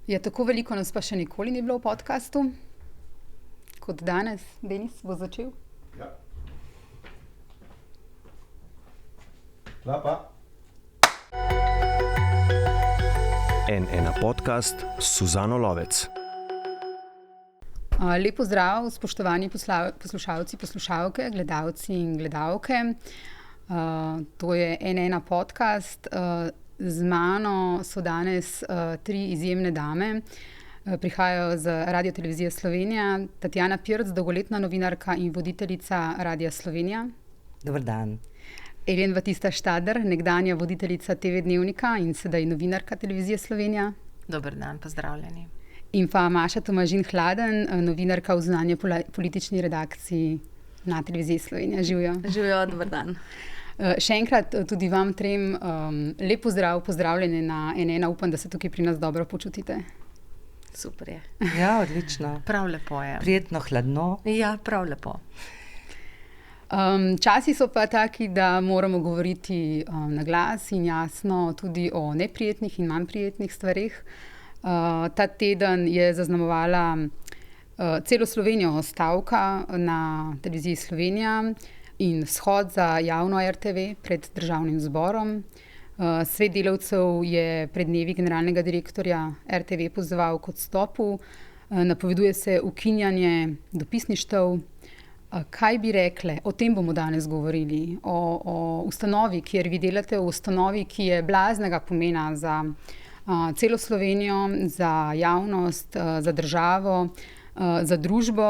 Je tako veliko nas pa še nikoli ni bilo v podkastu, kot danes. Denis bo začel. Ja. Klapa. N1 podcast s Suzano Lovec. Lep pozdrav, spoštovani poslušalci, poslušalke, gledalci in gledalke. To je N1 podcast. Z mano so danes tri izjemne dame. Prihajajo z Radiotelevizije Slovenija. Tatjana Pirc, dolgoletna novinarka in voditeljica Radia Slovenija. Dober dan. Elen Batista Štader, nekdanja voditeljica TV Dnevnika in sedaj novinarka Televizije Slovenija. Dober dan, pozdravljeni. In pa Maša Tomažin Hladen, novinarka v zunanje politični redakciji na Televiziji Slovenija. Živjo. Živjo, dober dan. Še enkrat tudi vam trem lep pozdrav, pozdravljeni na N1. Upam, da se tukaj pri nas dobro počutite. Super je. Ja, odlično. Prav lepo je. Prijetno hladno. Ja, prav lepo. Časi so pa taki, da moramo govoriti na glas in jasno tudi o neprijetnih in manj prijetnih stvareh. Ta teden je zaznamovala celo Slovenijo stavka na Televiziji Slovenija in shod za javno RTV pred Državnim zborom. Svet delavcev je pred dnevi generalnega direktorja RTV pozval k odstopu. Napoveduje se ukinjanje dopisništev. Kaj bi rekle? O tem bomo danes govorili. O ustanovi, kjer vi delate, o ustanovi, ki je blaznega pomena za celo Slovenijo, za javnost, za državo, za družbo.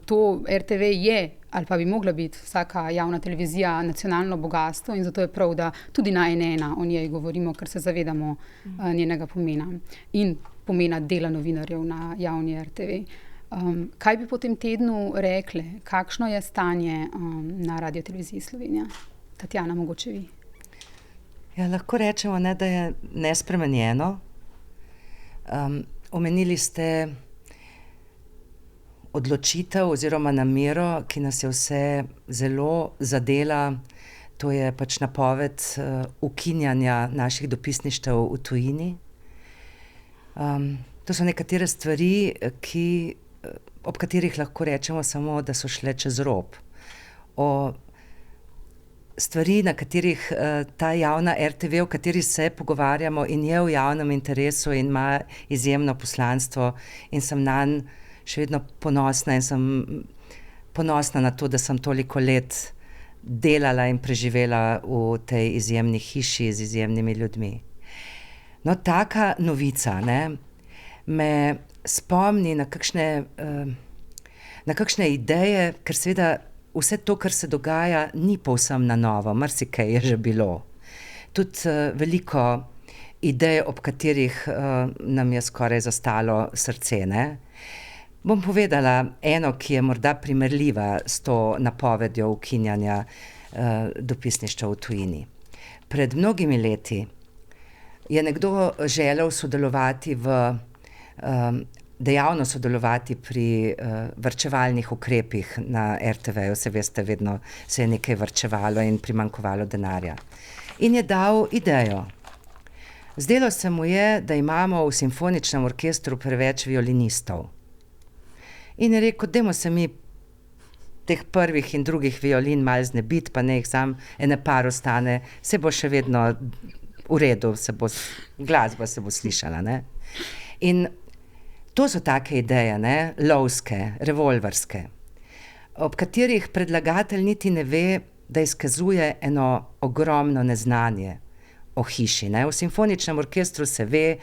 To RTV je, ali pa bi mogla biti vsaka javna televizija, nacionalno bogastvo in zato je prav, da tudi na N1 o njej govorimo, ker se zavedamo njenega pomena in pomena dela novinarjev na javni RTV. Kaj bi po tem tednu rekle? Kakšno je stanje na Radioteleviziji Slovenija? Tatjana, mogoče vi. Ja, lahko rečemo, da je nespremenjeno. Omenili ste odločitev oziroma namero, ki nas je vse zelo zadela. To je pač napoved ukinjanja naših dopisništev v tujini. To so nekatere stvari, ob katerih lahko rečemo samo, da so šle čez rob. O stvari, na katerih ta javna RTV, o kateri se pogovarjamo in je v javnem interesu in ima izjemno poslanstvo in sem nanj še vedno ponosna in sem ponosna na to, da sem toliko let delala in preživela v tej izjemni hiši z izjemnimi ljudmi. No, taka novica, me spomni na kakšne ideje, ker seveda vse to, kar se dogaja, ni povsem na novo, marsikaj je že bilo. Tudi veliko idej, ob katerih nam je skoraj zastalo srce, Bom povedala eno, ki je morda primerljiva s to napovedjo ukinjanja dopisništev v tujini. Pred mnogimi leti je nekdo želel sodelovati dejavno sodelovati pri varčevalnih ukrepih na RTV-ju. Se veste, vedno se je nekaj varčevalo in primanjkovalo denarja. In je dal idejo. Zdelo se mu je, da imamo v simfoničnem orkestru preveč violinistov. In je rekel, dajmo se mi teh prvih in drugih violin malo znebiti, pa ne jih sam ene par ostane, se bo še vedno v redu, glasba se bo slišala. In to so take ideje, lovske, revolverske, ob katerih predlagatelj niti ne ve, da izkazuje eno ogromno neznanje o hiši. V simfoničnem orkestru se ve,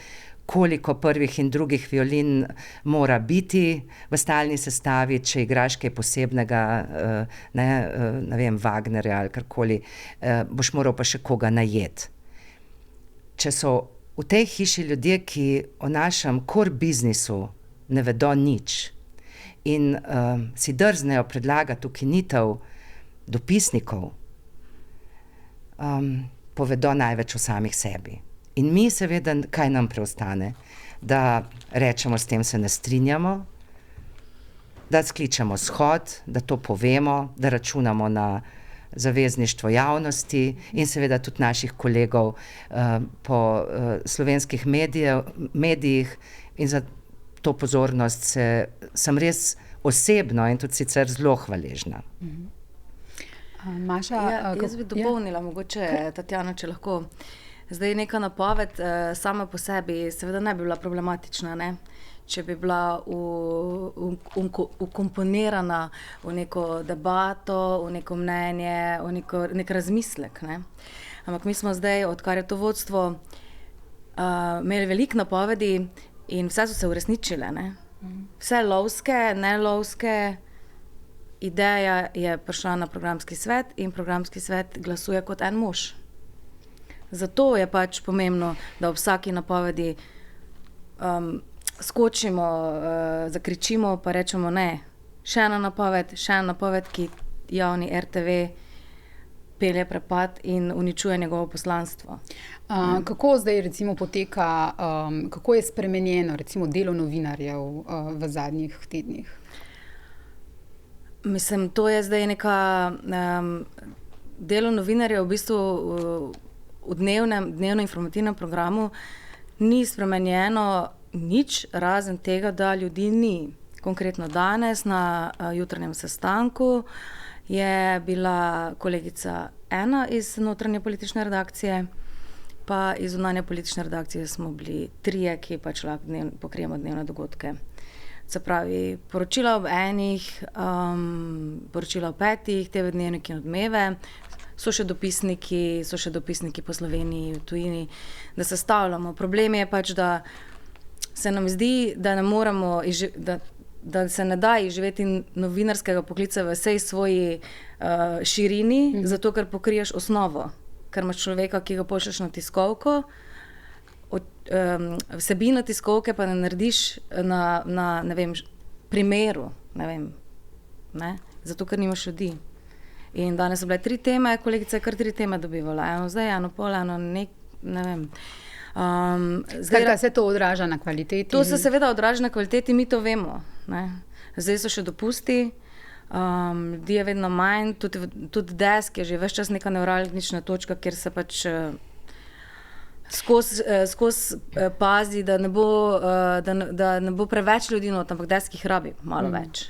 koliko prvih in drugih violin mora biti v stalni sestavi, če igraš kaj posebnega, ne vem, Wagnerja ali karkoli, boš moral pa še koga najeti. Če so v tej hiši ljudje, ki o našem core biznisu ne vedo nič in si drznejo predlagati ukinitev dopisnikov, povedo največ o samih sebi. In mi seveda, kaj nam preostane? Da rečemo, s tem se ne strinjamo, da skličemo shod, da to povemo, da računamo na zavezništvo javnosti in seveda tudi naših kolegov po slovenskih medijih In za to pozornost sem res osebno in tudi sicer zelo hvaležna. Maša, Jaz bi dopolnila, mogoče Tatjana, če lahko. Zdaj neka napoved sama po sebi seveda ne bi bila problematična, ne? Če bi bila ukomponirana v neko debato, v neko mnenje, v nek razmislek. Ne? Ampak mi smo zdaj, odkar je to vodstvo, imeli veliko napovedi in vse so se uresničile. Ne? Vse lovske, nelovske, ideja je prišla na programski svet in programski svet glasuje kot en mož. Zato je pač pomembno, da ob vsaki napovedi skočimo, zakričimo pa rečemo ne. Še ena napoved, ki javni RTV pelje prepad in uničuje njegovo poslanstvo. Kako zdaj recimo poteka, kako je spremenjeno recimo delo novinarjev v zadnjih tednih? Mislim, to je zdaj neka delo novinarjev v bistvu v dnevno informativnem programu ni spremenjeno nič, razen tega, da ljudi ni. Konkretno danes na jutranjem sestanku je bila kolegica ena iz notranje politične redakcije, pa iz zunanje politične redakcije smo bili trije, ki pač lahko pokrijemo dnevne dogodke. Se pravi, poročila ob enih, poročila ob 5, TV Dnevniki in Odmeve, so še dopisniki po Sloveniji, v tujini, da sestavljamo. Problem je pač, da se nam zdi, da ne moremo, da se ne da izživeti novinarskega poklica v vsej svoji širini, zato ker pokriješ osnovo, ker imaš človeka, ki ga pošlješ na tiskovko, vsebino tiskovke pa ne narediš na ne vem, primeru, ne vem, ne? Zato ker nimaš ljudi. In danes so bile 3 teme, kolegica je kar 3 teme dobivala, eno zdaj, eno pol, eno ne vem. Zdaj se to odraža na kvaliteti? To se seveda odraža na kvaliteti, mi to vemo. Ne? Zdaj so še dopusti, ljudi je vedno manj, tudi desk je že ves čas neka nevralgična točka, kjer se pač skozi pazi, da ne bo preveč ljudi not, ampak desk jih rabi malo več.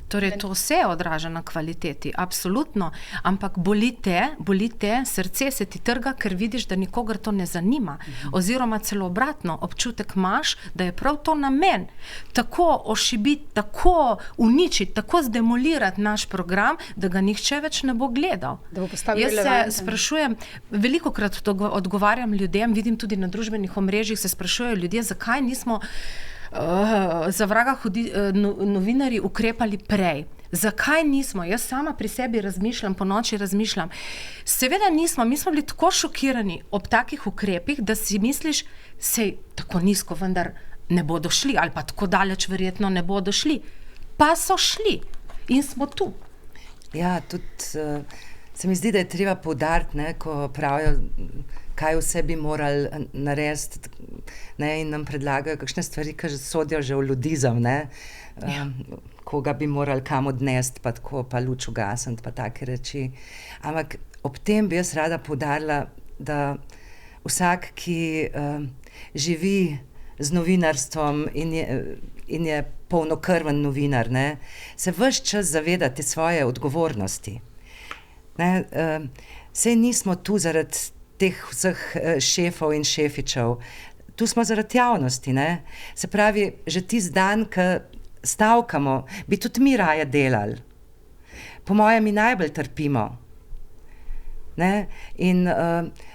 Torej, to vse odraža na kvaliteti, absolutno, ampak boli te, srce se ti trga, ker vidiš, da nikogar to ne zanima. Oziroma celo obratno, občutek imaš, da je prav to namen. Tako ošibiti, tako uničiti, tako zdemolirati naš program, da ga nihče več ne bo gledal. Jaz se sprašujem, velikokrat odgovarjam ljudem, vidim tudi na družbenih omrežjih, se sprašujejo ljudje, zakaj nismo za vraga novinarji ukrepali prej. Zakaj nismo? Jaz sama pri sebi razmišljam, po noči razmišljam. Seveda nismo, mi smo bili tako šokirani ob takih ukrepih, da si misliš, sej tako nizko vendar ne bodo šli, ali pa tako daleč verjetno ne bodo šli. Pa so šli in smo tu. Ja, tudi se mi zdi, da je treba poudariti, ko pravijo, kaj vse bi morali narediti, in nam predlagajo kakšne stvari, ki sodijo že v ludizem, koga bi morali kam odnesti, pa tako, pa luč ugasniti, pa take reči. Ampak ob tem bi jaz rada poudarila, da vsak, ki živi z novinarstvom in je polnokrven novinar, se ves čas zaveda te svoje odgovornosti. Sej nismo tu zaradi teh vseh šefov in šefičev. Tu smo zaradi javnosti. Se pravi, že tisti dan, ko stavkamo, bi tudi mi raje delali. Po mojem, mi najbolj trpimo. In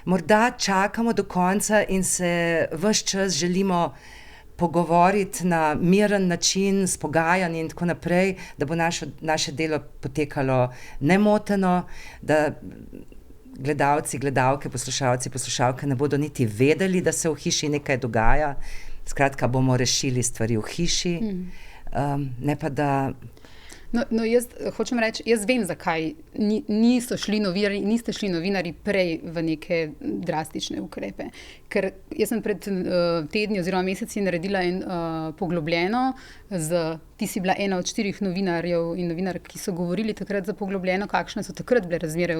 morda čakamo do konca in se ves čas želimo pogovoriti na miren način, s pogajanji in tako naprej, da bo naše delo potekalo nemoteno, da gledalci, gledalke, poslušalke ne bodo niti vedeli, da se v hiši nekaj dogaja. Skratka, bomo rešili stvari v hiši, ne pa da... No, jaz hočem reči, jaz vem, zakaj niste šli novinarji prej v neke drastične ukrepe. Ker jaz sem pred tedni oziroma meseci naredila poglobljeno, ti si bila ena od 4 novinarjev in novinark, ki so govorili takrat za poglobljeno, kakšne so takrat bile razmere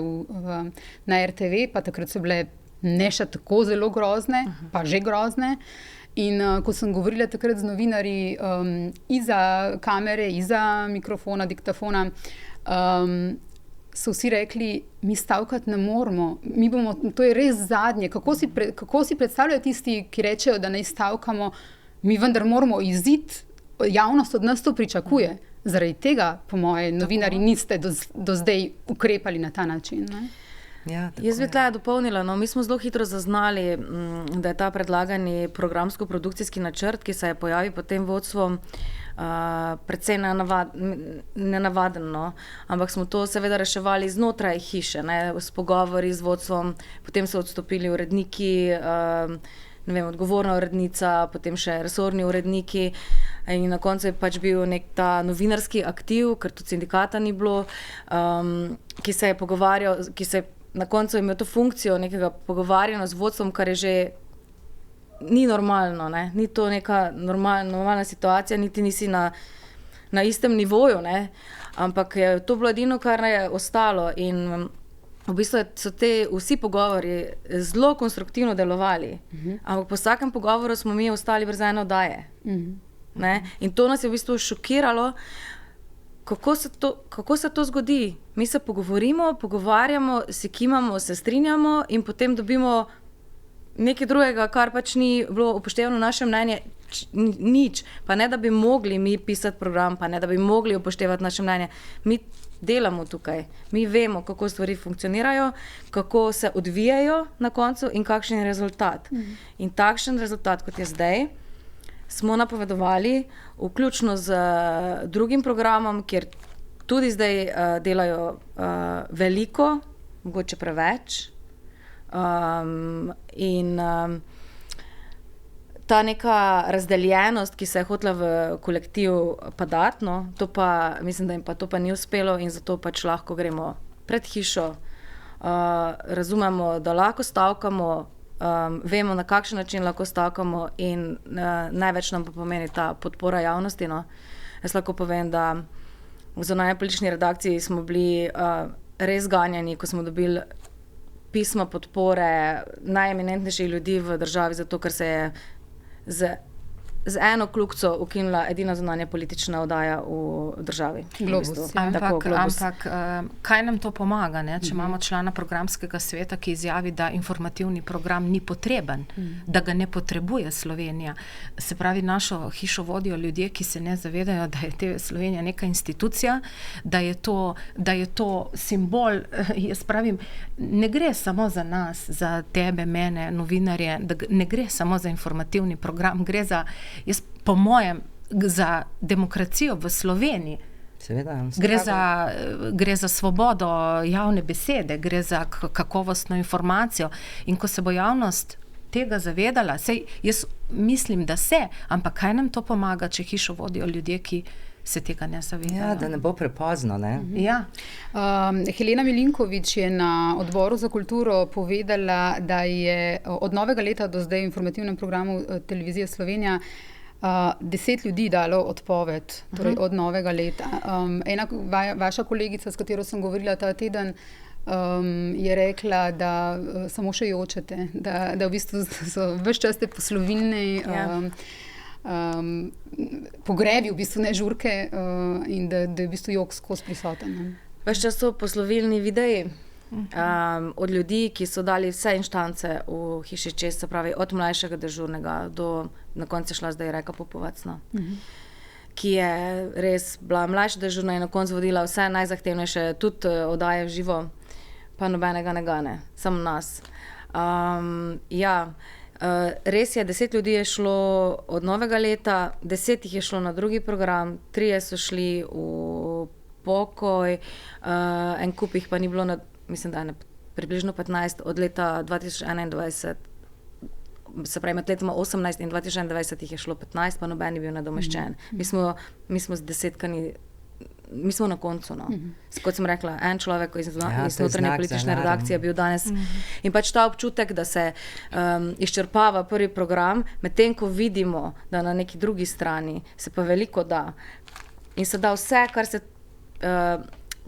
na RTV, pa takrat so bile ne še tako zelo grozne, pa že grozne. In ko sem govorila takrat z novinarji iza kamere, iza mikrofona, diktafona, so vsi rekli, mi stavkati ne moremo, to je res zadnje. Kako si predstavljajo tisti, ki rečejo, da ne stavkamo, mi vendar moramo iziti, javnost od nas to pričakuje. Zaradi tega, po moje, novinarji niste do zdaj ukrepali na ta način. Ne? Ja, jaz bi tle dopolnila. Mi smo zelo hitro zaznali, da je ta predlagani programsko-produkcijski načrt, ki se je pojavil pod tem vodstvom, precej nenavaden. Ampak smo to seveda reševali znotraj hiše, s pogovori z vodstvom, potem so odstopili uredniki, odgovorna urednica, potem še resorni uredniki in na koncu je pač bil nek ta novinarski aktiv, ker tudi sindikata ni bilo, ki se je pogovarjal, na koncu je imel to funkcijo nekega pogovarjanja z vodstvom, kar je že ni normalno, ni to neka normalna situacija, niti nisi na istem nivoju, ampak je to bilo edino, kar je ostalo in v bistvu so vsi pogovori zelo konstruktivno delovali, ampak po vsakem pogovoru smo mi ostali brez ene oddaje. In to nas je v bistvu šokiralo, kako se to zgodi. Mi se pogovarjamo, si kimamo, se strinjamo in potem dobimo nekaj drugega, kar pač ni bilo upoštevano naše mnenje, nič. Pa ne, da bi mogli mi pisati program, pa ne, da bi mogli upoštevati naše mnenje. Mi delamo tukaj, mi vemo, kako stvari funkcionirajo, kako se odvijajo na koncu in kakšen je rezultat. In takšen rezultat, kot je zdaj, smo napovedovali, vključno z drugim programom, kjer tudi zdaj delajo veliko, mogoče preveč. Ta neka razdeljenost, ki se je hotela v kolektiv pa dati, to pa, mislim, da jim pa to pa ni uspelo in zato pač lahko gremo pred hišo, razumemo, da lahko stavkamo, vemo, na kakšen način lahko stavkamo in največ nam pa pomeni ta podpora javnosti. Jaz lahko povem, da v zunanjepolitični redakciji smo bili res ganjeni, ko smo dobili pisma podpore najeminentnejših ljudi v državi, zato ker se je z eno kljukico ukinila edina zunanja politična oddaja v državi. Globus. Ampak kaj nam to pomaga, če imamo člana programskega sveta, ki izjavi, da informativni program ni potreben, da ga ne potrebuje Slovenija. Se pravi, našo hišo vodijo ljudje, ki se ne zavedajo, da je TV Slovenija neka institucija, da je to simbol. Jaz pravim, ne gre samo za nas, za tebe, mene, novinarje, da ne gre samo za informativni program, gre za, po mojem, za demokracijo v Sloveniji. Seveda. Gre za svobodo javne besede, gre za kakovostno informacijo. In ko se bo javnost tega zavedala, sej jaz mislim, da se, ampak kaj nam to pomaga, če hišo vodijo ljudje, ki se tega ne zavedajo? Ja, da ne bo prepozno, ne? Ja. Helena Milinković je na Odboru za kulturo povedala, da je od novega leta do zdaj v informativnem programu Televizije Slovenija 10 ljudi dalo odpoved, torej od novega leta. Ena vaša kolegica, s katero sem govorila ta teden, je rekla, da samo še jočete, da v bistvu so ves čas te poslovilne pogrebi, v bistvu ne žurke, in da je v bistvu jok skozi prisoten. Ves čas so poslovilni videi od ljudi, ki so dali vse inštance v hiši čez, se pravi od mlajšega dežurnega do na koncu šla zdaj Reka Popovac, ki je res bila mlajša dežurna in na koncu vodila vse najzahtevnejše, tudi oddaje v živo, pa nobenega ne gane, samo nas. Res je, 10 ljudi je šlo od novega leta, 10 jih je šlo na drugi program, 3 so šli v pokoj, en kup jih pa ni bilo, mislim, da je približno 15 od leta 2021, se pravi med letoma 18 in 2021 jih je šlo 15, pa noben je bil nadomeščen. Mi smo z 10-kani, mi smo na koncu. Kot sem rekla, en človek iz notranje politične redakcije je bil danes. In pač ta občutek, da se izčrpava prvi program, medtem ko vidimo, da na neki drugi strani se pa veliko da. In se da vse,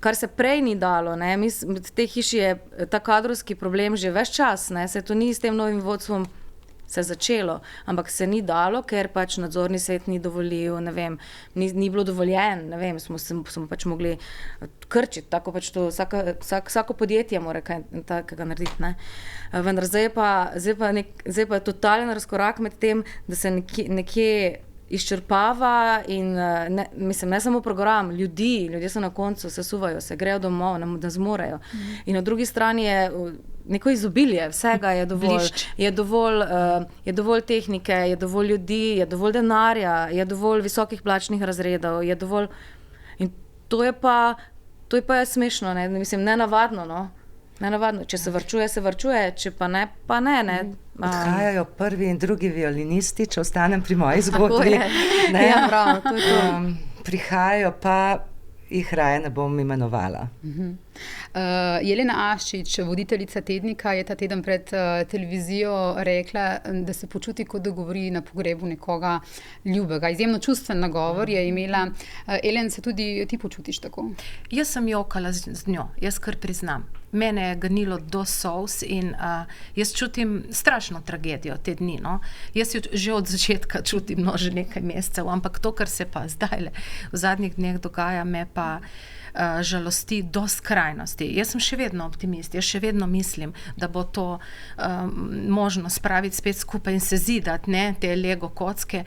kar se prej ni dalo. V tej hiši je ta kadrovski problem že ves čas. Se to ni s tem novim vodstvom se je začelo, ampak se ni dalo, ker pač nadzorni svet ni dovolil, ne vem, ni bilo dovoljen, ne vem, smo pač mogli krčiti, tako pač to, vsako podjetje mora kaj takega narediti, ne. Vendar zdaj pa je totalen razkorak med tem, da se nekje izčrpava in ne samo program, ljudje so na koncu, se suvajo, se grejo domov, ne zmorejo. In na drugi strani je neko izobilje, vsega je dovolj. Je dovolj tehnike, je dovolj ljudi, je dovolj denarja, je dovolj visokih plačnih razredov, je dovolj... In to je pa smešno, ne? Mislim, nenavadno, no. Nenavadno. Če se varčuje, če pa ne, ne. Odhajajo prvi in drugi violinisti, če ostanem pri moji zgodbi. Ja, prav, to je to. Prihajajo pa, jih raje ne bom imenovala. Jelena Aščič, voditeljica tednika, je ta teden pred televizijo rekla, da se počuti, kot da govori na pogrebu nekoga ljubega. Izjemno čustven nagovor je imela. Elen, se tudi ti počutiš tako? Jaz sem jokala z njo, jaz kar priznam. Mene je ganilo do solz in jaz čutim strašno tragedijo te dni. No? Jaz jo že od začetka čutim, že nekaj mesecev, ampak to, kar se pa zdajle v zadnjih dneh dogaja, me pa žalosti do skrajnosti. Jaz sem še vedno optimist, jaz še vedno mislim, da bo to možno spraviti spet skupaj in se zidati, ne, te Lego kocke,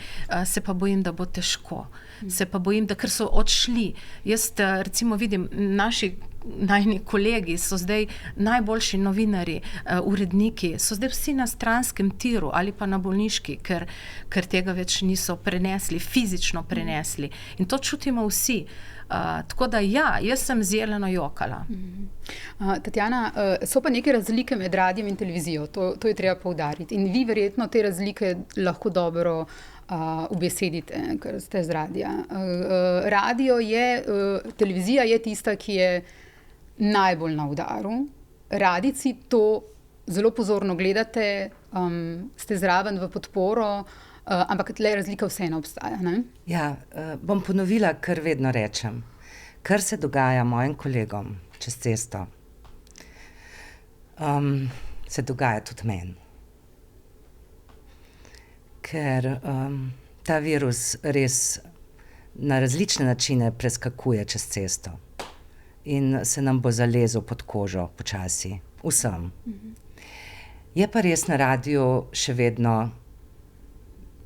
se pa bojim, da bo težko. Se pa bojim, da ker so odšli. Jaz recimo vidim, najni kolegi so zdaj najboljši novinarji, uredniki, so zdaj vsi na stranskem tiru ali pa na bolniški, ker tega več niso fizično prenesli. In to čutimo vsi. Tako da ja, jaz sem zeleno jokala. Tatjana, so pa neke razlike med radijem in televizijo, to je treba poudariti. In vi verjetno te razlike lahko dobro ubesedite, ker ste z radija. Televizija je tista, ki je najbolj na udaru. Radijci to zelo pozorno gledate, ste zraven v podporo, ampak tle razlika vseeno obstaja, ne? Ja, bom ponovila, kar vedno rečem. Kar se dogaja mojim kolegom čez cesto, se dogaja tudi meni. Ker ta virus res na različne načine preskakuje čez cesto in se nam bo zalezel pod kožo počasi, vsem. Je pa res na radiju še vedno,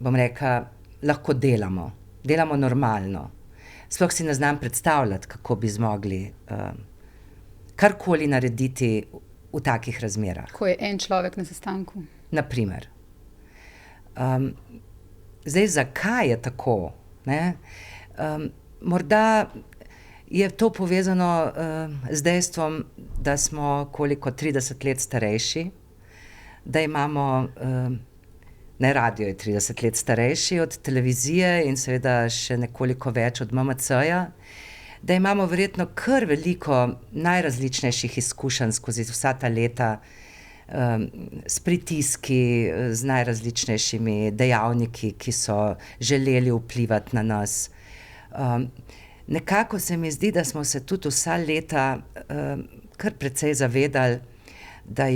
bom rekla, lahko delamo normalno. Sploh si ne znam predstavljati, kako bi zmogli karkoli narediti v takih razmerah. Ko je en človek na sestanku. Naprimer. Zdaj, zakaj je tako? Ne? Morda je to povezano z dejstvom, da smo 30 let starejši, da imamo, radio je 30 let starejši od televizije in seveda še nekoliko več od MMC-ja, da imamo verjetno kar veliko najrazličnejših izkušenj skozi vsa ta leta, s pritiski, z najrazličnejšimi dejavniki, ki so želeli vplivati na nas. Nekako se mi zdi, da smo se tudi vsa leta kar precej zavedali, da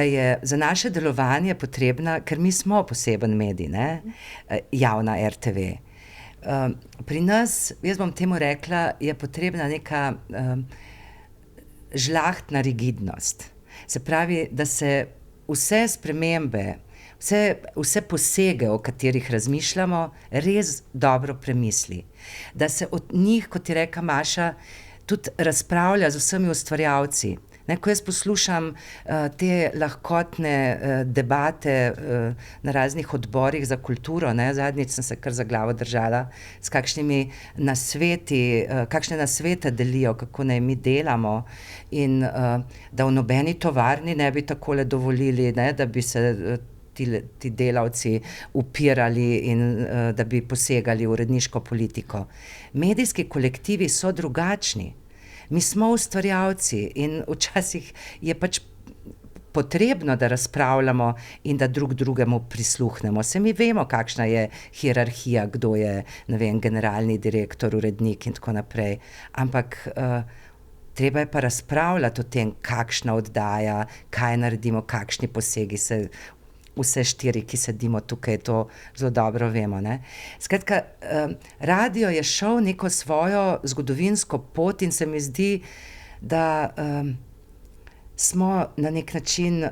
je za naše delovanje potrebna, ker mi smo poseben medij, ne? Javna RTV. Pri nas, jaz bom temu rekla, je potrebna neka žlahtna rigidnost. Se pravi, da se vse spremembe, vse posege, o katerih razmišljamo, res dobro premisli. Da se od njih, kot je rekla Maša, tudi razpravlja z vsemi ustvarjalci. Ko jaz poslušam te lahkotne debate na raznih odborih za kulturo, zadnjič sem se kar za glavo držala, s kakšnimi nasveti, kakšne nasvete delijo, kako naj mi delamo in da v nobeni tovarni ne bi takole dovolili, da bi se ti delavci upirali in da bi posegali v uredniško politiko. Medijski kolektivi so drugačni. Mi smo ustvarjalci in včasih je pač potrebno, da razpravljamo in da drug drugemu prisluhnemo. Se mi vemo, kakšna je hierarhija, kdo je, ne vem, generalni direktor, urednik in tako naprej. Ampak treba je pa razpravljati o tem, kakšna oddaja, kaj naredimo, kakšni posegi se vse 4, ki sedimo tukaj, to zelo dobro vemo. Ne? Skratka, radio je šel neko svojo zgodovinsko pot in se mi zdi, da smo na nek način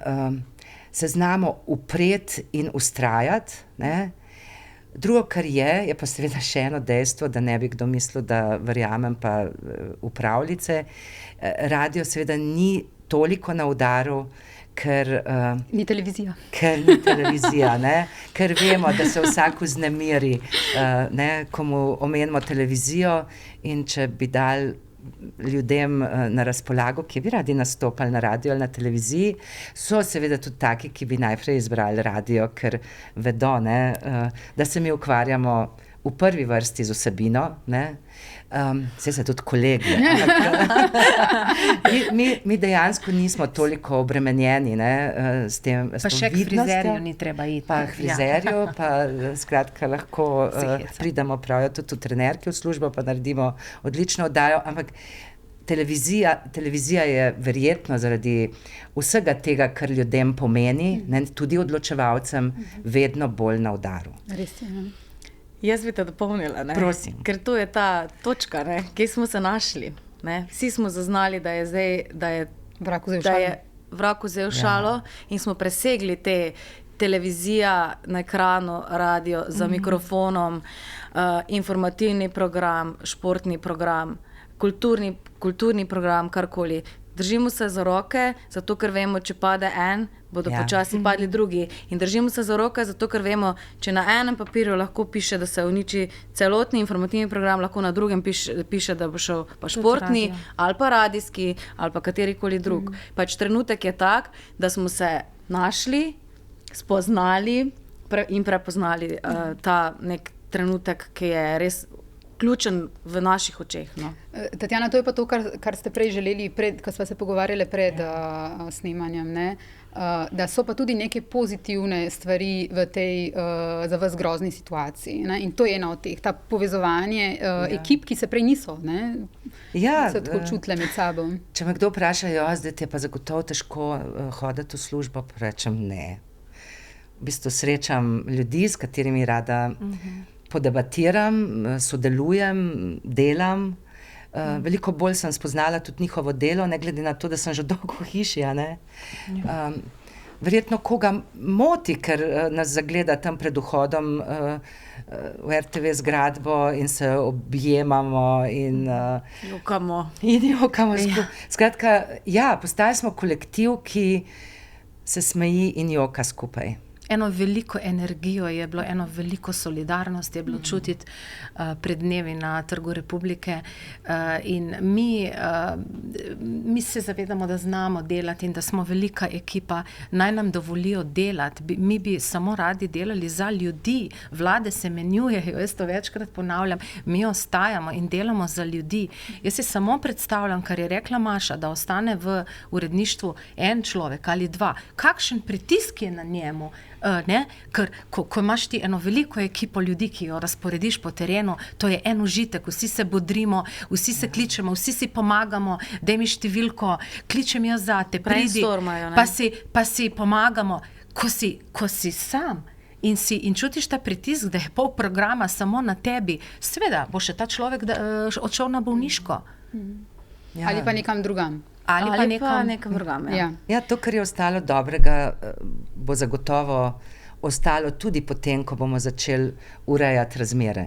se znamo upreti in ustrajati. Ne? Drugo, kar je pa seveda še eno dejstvo, da ne bi kdo mislil, da verjamem pa v pravljice. Radio seveda ni toliko na udaru, ker ni televizija. Ne? Ker vemo, da se vsak vznemiri, ko mu omenimo televizijo, in če bi dali ljudem na razpolago, ki bi radi nastopali na radiju ali na televiziji, so seveda tudi taki, ki bi najprej izbrali radio, ker vedo, da se mi ukvarjamo v prvi vrsti z vsebino, saj se tudi kolegi. Mi dejansko nismo toliko obremenjeni s tem. Pa še k frizerju ni treba iti. Pa k frizerju, pa skratka lahko pridemo, pravijo tudi trenerki v službo, pa naredimo odlično oddajo, ampak televizija je verjetno zaradi vsega tega, kar ljudem pomeni, tudi odločevalcem, vedno bolj na udaru. Res je, Jaz bi te dopolnila, Prosim. Ker to je ta točka, kje smo se našli. Vsi smo zaznali, da je vrag vzel šalo in smo presegli te televizija na ekranu, radio za mikrofonom, informativni program, športni program, kulturni program, karkoli. Držimo se za roke, zato ker vemo, če pade en, bodo počasi padli drugi. In držimo se za roke, zato ker vemo, če na enem papirju lahko piše, da se uniči celotni informativni program, lahko na drugem piše, da bo šel pa športni, ali pa radijski, ali pa katerikoli drug. Pač trenutek je tak, da smo se našli, spoznali in prepoznali ta nek trenutek, ki je res ključen v naših očeh. Tatjana, to je pa to, kar ste prej želeli, ko sva se pogovarjali pred snemanjem, da so pa tudi neke pozitivne stvari v tej za vas grozni situaciji. In to je ena od teh, ta povezovanje ekip, ki se prej niso se tako čutile med sabo. Če me kdo vpraša, zdaj ti je pa zagotovo težko hoditi v službo, pa rečem ne. V bistvu srečam ljudi, s katerimi rada podebatiram, sodelujem, delam. Veliko bolj sem spoznala tudi njihovo delo, ne glede na to, da sem že dolgo v hiši. Verjetno koga moti, ker nas zagleda tam pred vhodom v RTV zgradbo in se objemamo in jokamo. Skratka, postali smo kolektiv, ki se smeji in joka skupaj. Eno veliko energijo je bilo, eno veliko solidarnost je bilo čutiti pred dnevi na Trgu Republike in mi se zavedamo, da znamo delati in da smo velika ekipa, naj nam dovolijo delati. Mi bi samo radi delali za ljudi, vlade se menjujejo, jaz to večkrat ponavljam, mi ostajamo in delamo za ljudi. Jaz si samo predstavljam, kar je rekla Maša, da ostane v uredništvu en človek ali dva. Kakšen pritisk je na njemu? Ker ko imaš ti eno veliko ekipo ljudi, ki jo razporediš po terenu, to je en užitek, vsi se bodrimo, vsi se kličemo, vsi si pomagamo, daj mi številko, kličem jaz zate, pridi, pa si pomagamo. Ko si sam in čutiš ta pritisk, da je pol programa samo na tebi, seveda bo še ta človek odšel na bolniško. Ali pa nekam drugam. Ali pa nekam drugam. To, kar je ostalo dobrega, bo zagotovo ostalo tudi potem, ko bomo začeli urejati razmere.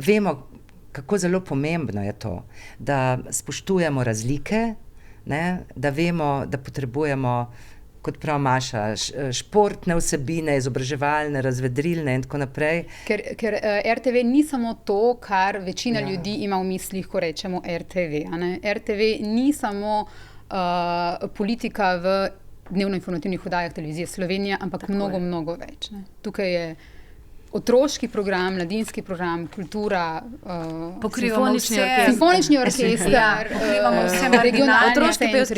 Vemo, kako zelo pomembno je to, da spoštujemo razlike, da vemo, da potrebujemo, kot prav Maša, športne vsebine, izobraževalne, razvedrilne in tako naprej. Ker RTV ni samo to, kar večina ljudi ima v mislih, ko rečemo RTV. RTV ni samo politika v dnevno-informativnih oddajah televizije Slovenija, ampak mnogo, mnogo več. Tukaj je otroški program, mladinski program, kultura, simfonični orkester, pokrivamo vse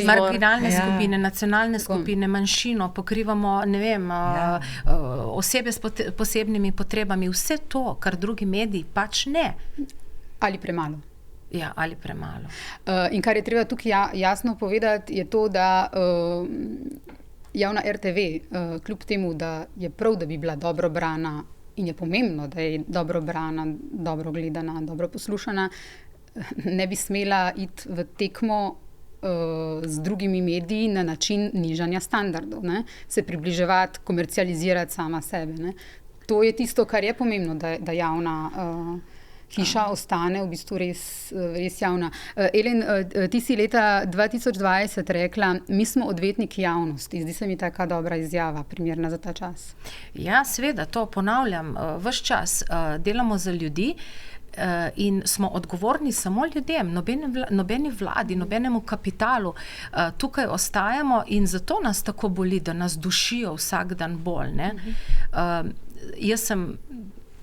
marginalne skupine, nacionalne skupine, manjšino, pokrivamo, osebe s posebnimi potrebami, vse to, kar drugi mediji pač ne. Ali premalo. Ja, ali premalo. In kar je treba tukaj jasno povedati, je to, da javna RTV, kljub temu, da je prav, da bi bila dobro brana in je pomembno, da je dobro brana, dobro gledana, dobro poslušana, ne bi smela iti v tekmo z drugimi mediji na način nižanja standardov, ne? Se približevati, komercializirati sama sebe. Ne? To je tisto, kar je pomembno, da javna hiša ostane v bistvu res javna. Elen, ti si leta 2020 rekla, mi smo odvetniki javnosti. Zdi se mi taka dobra izjava, primerna za ta čas. Ja, seveda, to ponavljam. Ves čas delamo za ljudi in smo odgovorni samo ljudem, nobeni vladi, nobenemu kapitalu. Tukaj ostajamo in zato nas tako boli, da nas dušijo vsak dan bolj. Ne? Jaz sem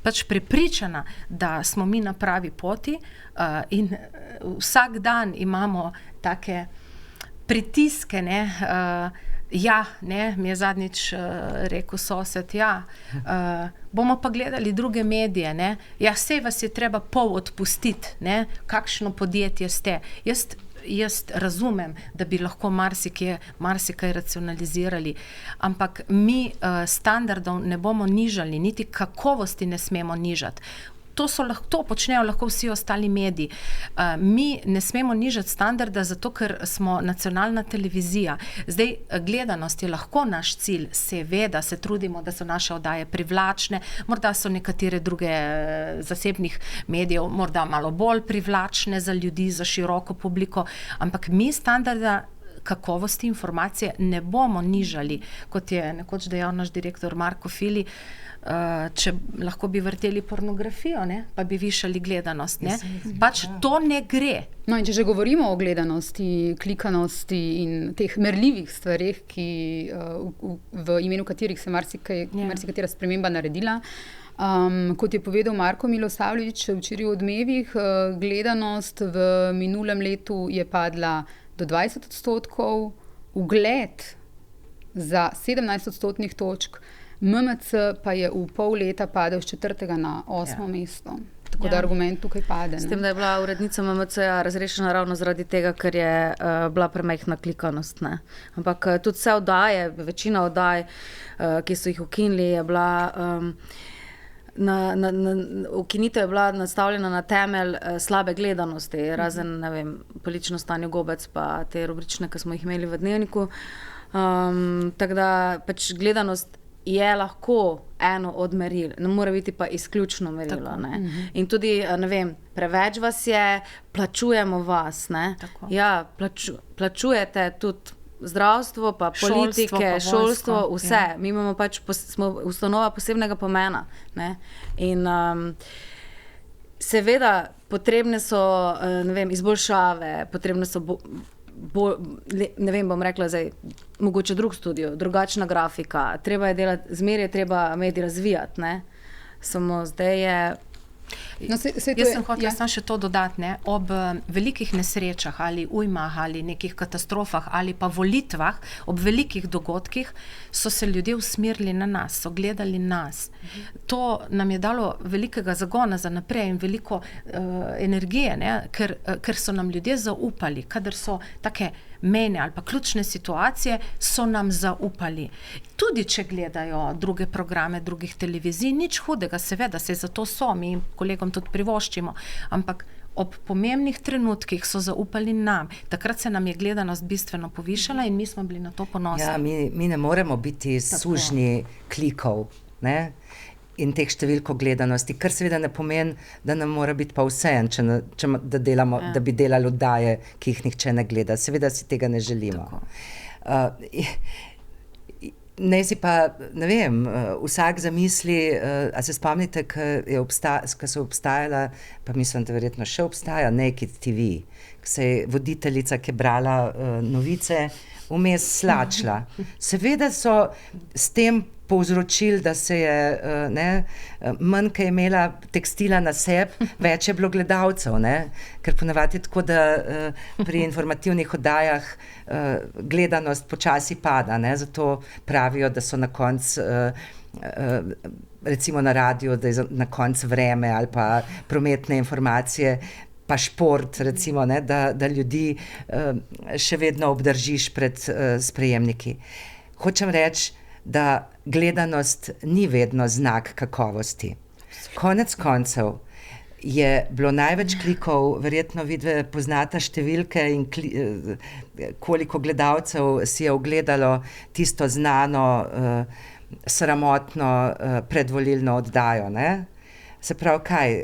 pač prepričana, da smo mi na pravi poti in vsak dan imamo take pritiske, ne, mi je zadnjič rekel sosed, bomo pa gledali druge medije, ne, sej vas je treba pol odpustiti, ne, kakšno podjetje ste. Jaz razumem, da bi lahko marsikaj racionalizirali, ampak mi standardov ne bomo nižali, niti kakovosti ne smemo nižati. To počnejo lahko vsi ostali mediji. Mi ne smemo nižati standarda, zato ker smo nacionalna televizija. Zdaj, gledanost je lahko naš cilj, seveda se trudimo, da so naše oddaje privlačne, morda so nekatere druge zasebnih medijev morda malo bolj privlačne za ljudi, za široko publiko, ampak mi standarda kakovosti informacije ne bomo nižali, kot je nekoč dejal naš direktor Marko Fili, če lahko bi vrteli pornografijo, ne, pa bi višali gledanost. Ne. Pač to ne gre. No in če že govorimo o gledanosti, klikanosti in teh merljivih stvareh, v imenu katerih se marsikatera sprememba naredila, kot je povedal Marko Milosavljević včeraj v Odmevih, gledanost v minulem letu je padla do 20%, ugled za 17 odstotnih točk, MMC pa je v pol leta padel z 4. na 8. mesto. Tako da argument tukaj pade. S tem, da je bila urednica MMC-ja razrešena ravno zaradi tega, ker je bila premajhna klikanost. Ne? Ampak tudi vse oddaje, večina oddaj, ki so jih ukinili, je bila... ukinitev je bila nastavljena na temelj slabe gledanosti, razen, ne vem, Politično stanje Gobec pa te rubrične, ki smo jih imeli v Dnevniku. Tako da pač gledanost je lahko eno od meril, ne mora biti pa izključno merilo. Ne? In tudi, ne vem, preveč vas je, plačujemo vas. Ne? Ja, plačujete tudi zdravstvo, pa politike, šolstvo, vse. Mi imamo pač, smo ustanova posebnega pomena. Ne? In seveda potrebne so, ne vem, izboljšave, potrebne so ne vem, bom rekla zdaj, mogoče drug studio, drugačna grafika, treba je delati, zmeraj je treba medij razvijati, ne? Samo zdaj je... Jaz sem hotela samo še to dodati, ne? Ob velikih nesrečah ali ujmah ali nekih katastrofah ali pa volitvah, ob velikih dogodkih so se ljudje usmerili na nas, so gledali nas. To nam je dalo velikega zagona za naprej in veliko energije, ne? Ker so nam ljudje zaupali, kadar so take mejne ali pa ključne situacije, so nam zaupali. Tudi če gledajo druge programe, drugih televizij, nič hudega, seveda, se zato so, mi kolegom tudi privoščimo, ampak ob pomembnih trenutkih so zaupali nam. Takrat se nam je gledanost bistveno povišala in mi smo bili na to ponosni. Ja, mi ne moremo biti sužnji klikov, ne? In teh številko gledanosti, kar seveda ne pomeni, da nam mora biti pa vseeno, da bi delali oddaje, ki jih nihče ne gleda. Seveda si tega ne želimo. Ne si pa, ne vem, vsak zamisli, a se spomnite, ko so obstajala, pa mislim, da verjetno še obstaja, Naked TV, ko se je voditeljica, ki je brala novice, vmes slačila. Seveda so s tem povzročili, da se je manj, ki je imela tekstila na sebi, več je bilo gledalcev, ne? Ker ponavadi je tako, da pri informativnih oddajah gledanost počasi pada, ne? Zato pravijo, da so na koncu recimo na radiju, da je na koncu vreme ali pa prometne informacije. pa šport, recimo, ne, da ljudi še vedno obdržiš pred sprejemniki. Hočem reči, da gledanost ni vedno znak kakovosti. Konec koncev je bilo največ klikov, verjetno vidve poznata številke in koliko gledalcev si je ogledalo tisto znano, sramotno predvolilno oddajo, ne? Se pravi, kaj,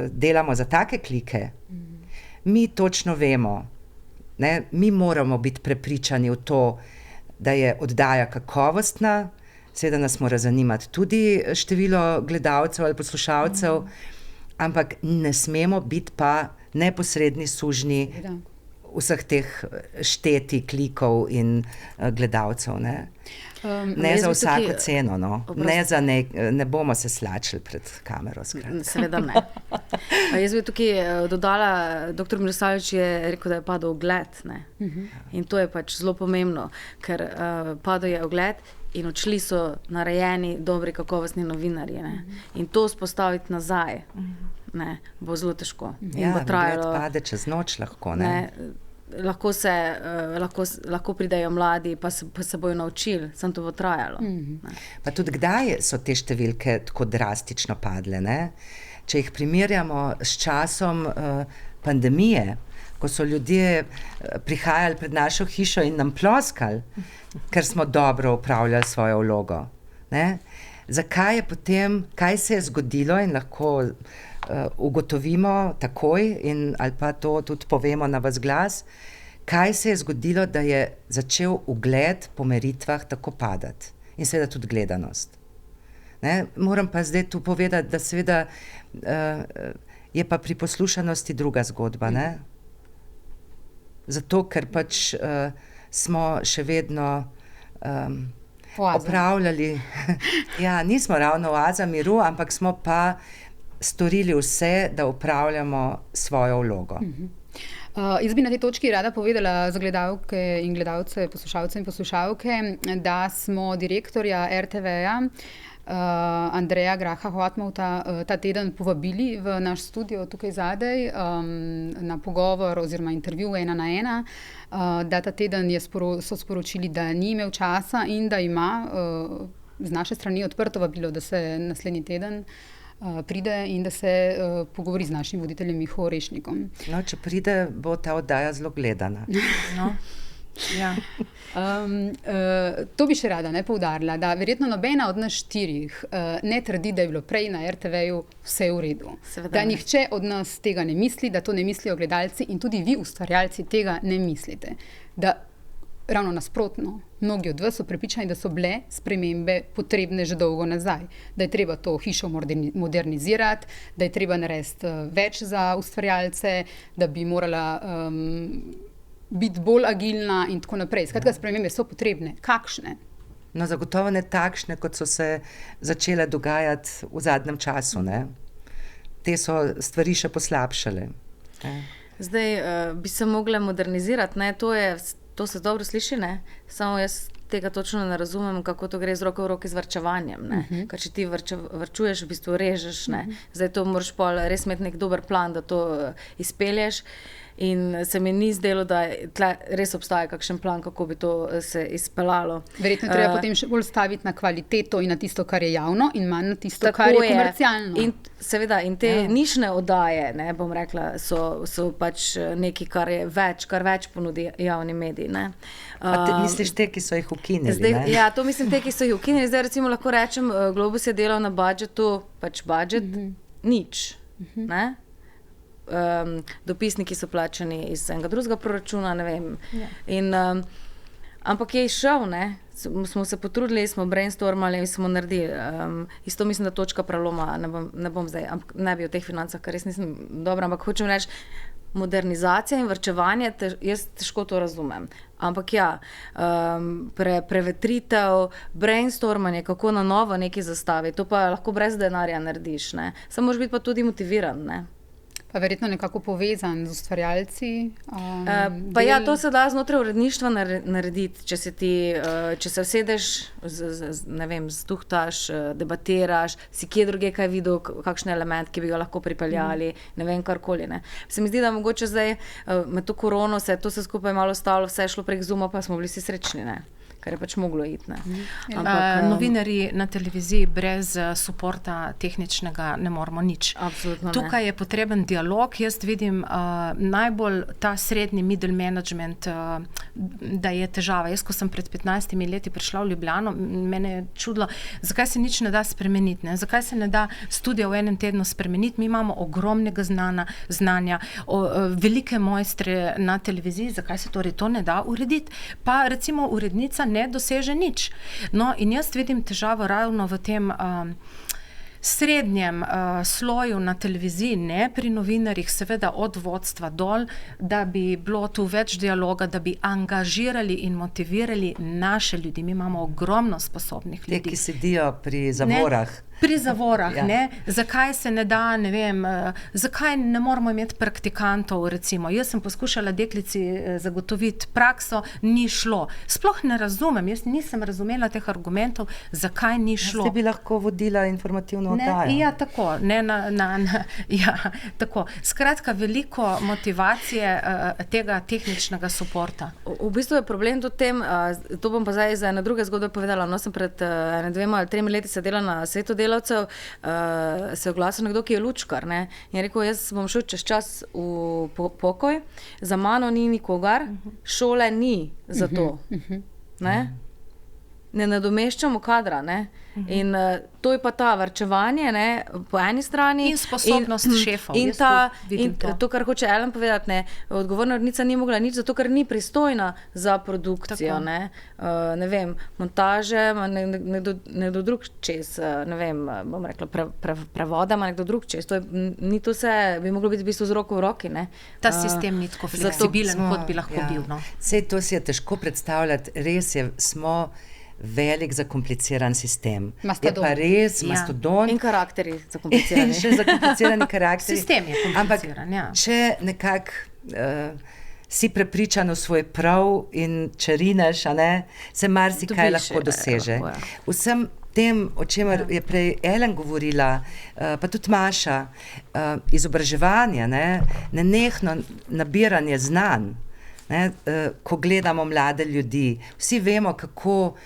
delamo za take klike? Mi točno vemo, ne? Mi moramo biti prepričani v to, da je oddaja kakovostna, seveda nas mora zanimati tudi število gledalcev ali poslušalcev, ampak ne smemo biti pa neposredni sužnji vseh teh šteti klikov in gledalcev, ne? Ne za vsako ceno, no. Ne bomo se slačili pred kamero. Seveda ne. Jaz bi tukaj dodala, dr. Milosavljević je rekel, da je padel ugled, ne. In to je pač zelo pomembno, ker padel je ugled in odšli so narejeni, dobri, kakovostni novinarji, ne. In to spostaviti nazaj, ne, bo zelo težko. Ja, ugled pade čez noč lahko, ne. Lahko pridejo mladi, pa se bojo naučili, samo to bo trajalo. Pa tudi kdaj so te številke tako drastično padle, ne? Če jih primerjamo s časom pandemije, ko so ljudje prihajali pred našo hišo in nam ploskali, ker smo dobro upravljali svojo vlogo, ne? Zakaj je potem, kaj se je zgodilo in lahko ugotovimo takoj ali pa to tudi povemo na vas glas, kaj se je zgodilo, da je začel ugled po meritvah tako padati in seveda tudi gledanost. Ne? Moram pa zdaj tu povedati, da seveda je pa pri poslušanosti druga zgodba, ne? Zato, ker pač smo še vedno opravljali, ja, nismo ravno oaza miru, ampak smo pa storili vse, da upravljamo svojo vlogo. Jaz bi na tej točki rada povedala za gledalke in gledalce, poslušalce in poslušalke, da smo direktorja RTV-ja Andreja Graha Hotmovta ta teden povabili v naš studio tukaj zadaj na pogovor oziroma intervju 1 na 1, da ta teden so sporočili, da ni imel časa in da ima z naše strani odprto vabilo, da se naslednji teden pride in da se pogovori z našim voditeljem Miho Orešnikom. No, če pride, bo ta oddaja zelo gledana. No. Ja. To bi še rada poudarila, da verjetno nobena od nas 4 ne trdi, da je bilo prej na RTV-ju vse v redu. Seveda da nihče od nas tega ne misli, da to ne mislijo gledalci in tudi vi, ustvarjalci, tega ne mislite. Da ravno nasprotno, mnogi od vas so prepričani, da so bile spremembe potrebne že dolgo nazaj, da je treba to hišo modernizirati, da je treba narediti več za ustvarjalce, da bi morala biti bolj agilna in tako naprej. Skratka, spremembe so potrebne. Kakšne? No, zagotovo ne takšne, kot so se začele dogajati v zadnjem času, ne? Te so stvari še poslabšale. Zdaj, bi se mogle modernizirati, ne? To se dobro sliši, ne? Samo jaz tega točno ne razumem, kako to gre z roko v roki z varčevanjem, ne? Ker če ti varčuješ, v bistvu režeš, ne? Zdaj to moraš pol res imeti nek dober plan, da to izpelješ. In se mi ni zdelo, da res obstaja kakšen plan, kako bi to se izpeljalo. Verjetno treba potem še bolj staviti na kvaliteto in na tisto, kar je javno, in manj na tisto, kar je komercialno. In seveda, in te nišne oddaje, ne, bom rekla, so pač nekaj, kar več ponudi javni mediji, ne. Misliš te, ki so jih ukinili, ne? Ja, to mislim te, ki so jih ukinili. Zdaj recimo lahko rečem, Globus je delal na budžetu, pač budžet nič, ne. Dopisniki so plačani iz enega drugega proračuna, ne vem. Ja. Ampak je išel, ne? Smo se potrudili, smo brainstormali in smo naredili. Isto mislim, da točka preloma, ne bom zdaj, ne bi o teh financah, ker res nisem dobra, ampak hočem reči, modernizacija in varčevanje, jaz težko to razumem. Ampak ja, prevetritev, brainstormanje, kako na novo nekaj zastaviti, to pa lahko brez denarja narediš, ne? Samo moraš biti pa tudi motiviran, ne? Pa verjetno nekako povezan z ustvarjalci. Pa ja, to se da znotraj uredništva narediti, če se vsedeš, ne vem, zduhtaš, debatiraš, si kje druge kaj videl, kakšen element, ki bi ga lahko pripeljali, ne vem, karkoli, ne. Se mi zdi, da mogoče zdaj med to korono se je to vse skupaj malo stalo, vse je šlo prek Zooma, pa smo bili vsi srečni, ne. Kar je pač moglo iti, ne. Novinarji na televiziji brez suporta tehničnega ne moramo nič. Absolutno ne. Tukaj je potreben dialog. Jaz vidim najbolj ta srednji middle management, da je težava. Jaz, ko sem pred 15 leti prišla v Ljubljano, mene je čudilo, zakaj se nič ne da spremeniti, ne? Zakaj se ne da studia v enem tednu spremeniti. Mi imamo ogromnega znanja, velike mojstre na televiziji, zakaj se torej to ne da urediti. Pa recimo urednica ne doseže nič. No, in jaz vidim težavo ravno v tem srednjem sloju na televiziji, ne pri novinarjih, seveda od vodstva dol, da bi bilo tu več dialoga, da bi angažirali in motivirali naše ljudi. Mi imamo ogromno sposobnih ljudi. Te, ki sedijo pri zavorah. Pri zavorah, ne. Zakaj se ne da, ne vem, zakaj ne moramo imeti praktikantov, recimo. Jaz sem poskušala deklici zagotoviti prakso, ni šlo. Sploh ne razumem, jaz nisem razumela teh argumentov, zakaj ni šlo. Ste bi lahko vodila informativno oddajo. Ja, tako. Ja, tako. Skratka, veliko motivacije tega tehničnega suporta. V bistvu je problem tudi tem, to bom pa zdaj za ene druge zgodbe povedala, no sem pred 2 ali 3 leti sedela na svetu delavcev, se je oglasil nekdo, ki je lučkar, ne, in je rekel, jaz bom šel čez čas v pokoj, za mano ni nikogar, šole ni za to, ne nadomeščamo kadra, ne, in to je pa ta varčevanje, ne, po eni strani. In sposobnost šefov. In to, kar hoče Ellen povedati, ne, odgovorna urednica ni mogla nič, zato ker ni pristojna za produkcijo, ne, ne vem, montaže, nekdo drug čez, ne vem, bom rekla, prevoda, nekdo drug čez, ni to vse, bi moglo biti v bistvu z roko v roki, ne. Ta sistem ni tako fleksibilen, kot bi lahko bil, no. Sej to si je težko predstavljati, res je, smo velik zakompliciran sistem. Mastodon. Je pa res mastodon. In karakteri zakomplicirani. In še zakomplicirani karakteri. Sistem je kompliciran, ja. Ampak če nekako si prepričan v svoj prav in če rineš, se marsikaj lahko doseže. Vsem tem, o čemer je prej Ellen govorila, pa tudi Maša, izobraževanje, nenehno nabiranje znanj. Ne, ko gledamo mlade ljudi, vsi vemo, kako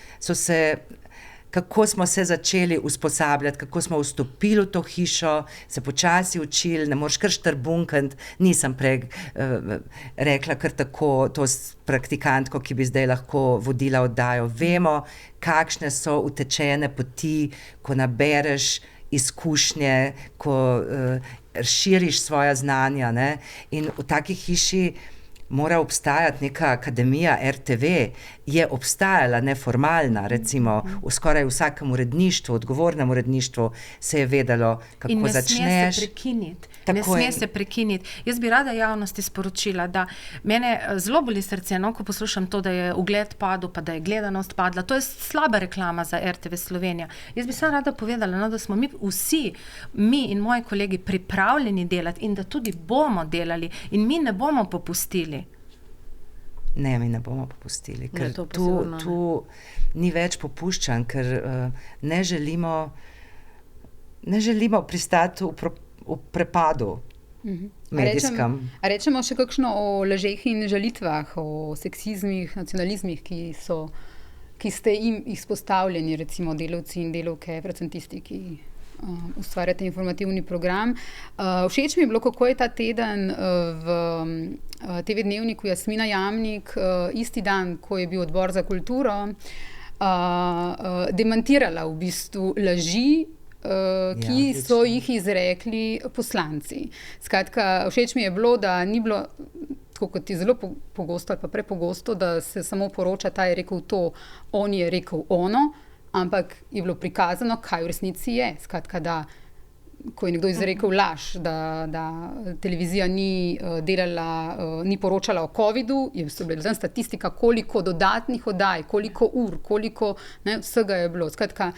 smo se začeli usposabljati, kako smo vstopili v to hišo, se počasi učili, ne moreš kar štrbunkati, nisem prej rekla kar tako to praktikantko, ki bi zdaj lahko vodila oddajo. Vemo, kakšne so utečene poti, ko nabereš izkušnje, ko širiš svoja znanja, ne? In v taki hiši mora obstajati neka akademija RTV, je obstajala neformalna, recimo v skoraj vsakem uredništvu, odgovornem uredništvu se je vedelo, kako začneš. Ne sme se prekiniti. Jaz bi rada javnosti sporočila, da mene zelo boli srce, no, ko poslušam to, da je ugled padel, pa da je gledanost padla. To je slaba reklama za RTV Slovenija. Jaz bi samo rada povedala, no, da smo mi vsi, mi in moji kolegi pripravljeni delati in da tudi bomo delali in mi ne bomo popustili. Ne, mi ne bomo popustili, ker tu ni več popuščanj, ker ne želimo pristati v prepadu medijskem. Rečemo še kakšno o lažeh in žalitvah, o seksizmih, nacionalizmih, ki ste jim izpostavljeni, recimo delavci in delavke, predvsem tisti, ki ustvarjate informativni program. Všeč mi je bilo, kako je ta teden v TV Dnevniku Jasmina Jamnik isti dan, ko je bil odbor za kulturo, demantirala v bistvu laži, ki so jih izrekli poslanci. Skratka, všeč mi je bilo, da ni bilo, tako kot je zelo pogosto ali pa prepogosto, da se samo poroča, ta je rekel to, on je rekel ono, ampak je bilo prikazano, kaj v resnici je. Skratka, da ko je nekdo izrekel laž, da televizija ni ni poročala o covidu, so bile tam statistika, koliko dodatnih oddaj, koliko ur, koliko vsega je bilo. Skratka,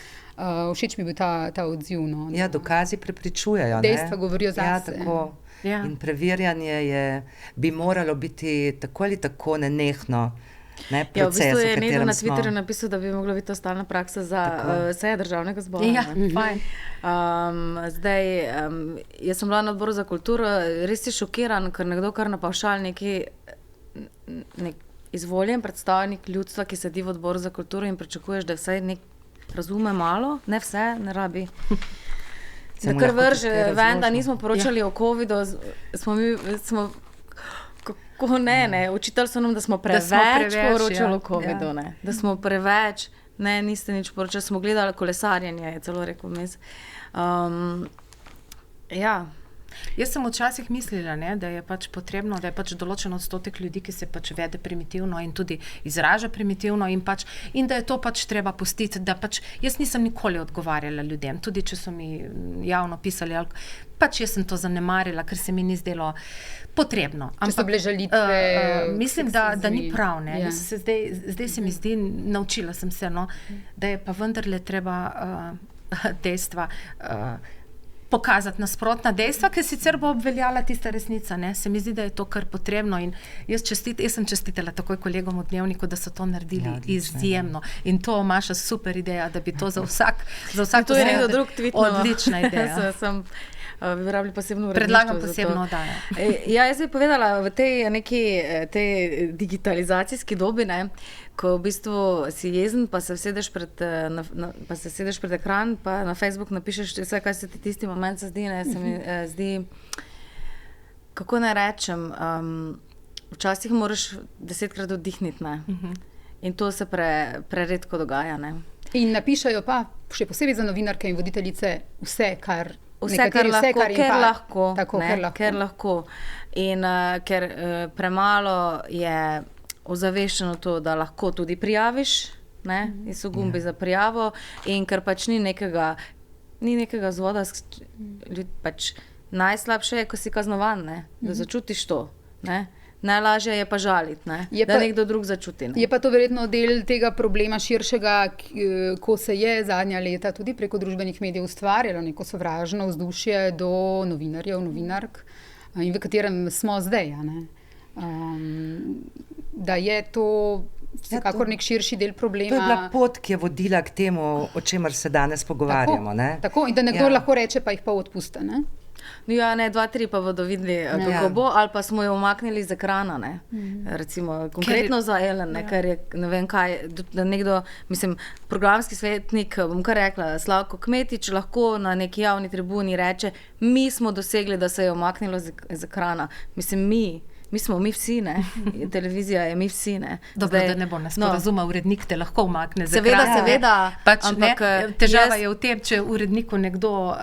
všeč mi je bil ta odziv. No, ja, dokazi prepričujejo. Dejstva govorijo zase. Ja, tako. Ja. In preverjanje bi moralo biti tako ali tako nenehno. Ne, ja, v bistvu je nekdo na Twitterju napisal, da bi mogla biti to stalna praksa za seje državnega zbora. Ja, fajn. Jaz sem bila na odboru za kulturo, res je šokiran, ker nekdo kar na pavšal nek izvoljen predstavnik ljudstva, ki sedi v odboru za kulturo in pričakuješ, da vsaj razume malo, ne vse, ne rabi. Da kar vrže ven, da nismo poročali o covidu, smo kako ne, učitelj so nam, da smo preveč poročali o covidu, ne, da smo preveč, ne, niste nič poročali, smo gledali kolesarjenje, je celo rekel mes. Ja. Jaz sem včasih mislila, ne, da je pač potrebno, da je pač določen odstotek ljudi, ki se pač vede primitivno in tudi izraža primitivno in da je to pač treba pustiti, da pač jaz nisem nikoli odgovarjala ljudem, tudi če so mi javno pisali, pač jaz sem to zanemarila, ker se mi ni zdelo potrebno. Če so bile žalitve? Mislim, da ni prav, ne. Ja. Zdaj se mi zdi, naučila sem se, no, da je pa vendarle treba dejstva pokazati nasprotna dejstva, ker sicer bo obveljala tista resnica. Ne? Se mi zdi, da je to kar potrebno in jaz sem čestitela takoj kolegom v Dnevniku, da so to naredili izjemno. In to, Maša, super ideja, da bi to za vsak to je nekdo drug tweetno. Odlična ideja. Bi rabili posebno uredništvo. Predlagam posebno oddajo. Ja, jaz bi povedala v tej digitalizacijski dobi, ne, ko v bistvu si jezen, pa se sedeš pred ekran, pa na Facebook napišeš vse, kaj se ti tisti moment se zdi, ne, se mi zdi, kako naj rečem, včasih moraš 10-krat oddihniti, ne. In to se preredko dogaja, ne. In napišajo pa, še posebej za novinarke in voditeljice, kar lahko. In ker premalo je ozaveščeno to, da lahko tudi prijaviš, ne, in so gumbi za prijavo, in ker pač ni nekega zvoda, pač najslabše je, ko si kaznovan, ne, da začutiš to, ne. Najlažje je pa žaliti, ne? Da nekdo drug začuti. Ne? Je pa to verjetno del tega problema širšega, ko se je zadnja leta tudi preko družbenih medijev ustvarjalo neko sovražno vzdušje do novinarjev, novinark, in v katerem smo zdaj. Da je to vsekakor nek širši del problema. To je bila pot, ki je vodila k temu, o čemer se danes pogovarjamo. Tako, in da nekdo lahko reče, pa jih pa odpusta, ne? Ja, ne, 2-3 pa bodo videli, kako bo, ali pa smo jo umaknili z ekrana, ne. Recimo, konkretno za Ellen, ne, ker je, ne vem kaj, da nekdo, programski svetnik, bom kar rekla, Slavko Kmetič lahko na neki javni tribuni reče, mi smo dosegli, da se je umaknilo z ekrana. Mi smo mi vsi, ne, televizija je mi vsi, ne. Dobro, da ne bo nesporazuma, urednik te lahko umakne z ekrana. Seveda, ampak težava je v tem, če uredniku nekdo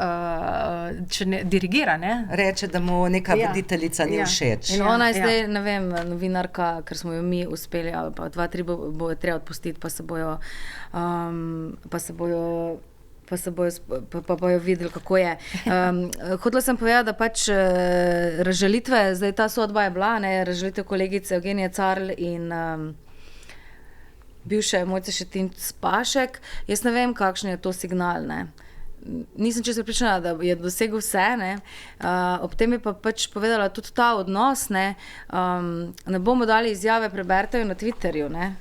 če ne dirigira, ne. Reče, da mu neka voditeljica ni všeč. In ona je zdaj, ne vem, novinarka, ker smo jo mi uspeli, ali pa 2-3 bo treba odpustiti, pa se bojo videli, kako je. Hotela sem povedati, da pač razžalitve, zdaj ta sodba je bila, ne, razžalitev kolegice Evgenije Carl in bivše Mojce Šetinc Pašek. Jaz ne vem, kakšen je to signal, ne. Nisem čisto prepričana, da je dosegel vse, ne. Ob tem je pa pač povedala tudi ta odnos, ne. Ne bomo dali izjave, preberite jo na Twitterju, ne.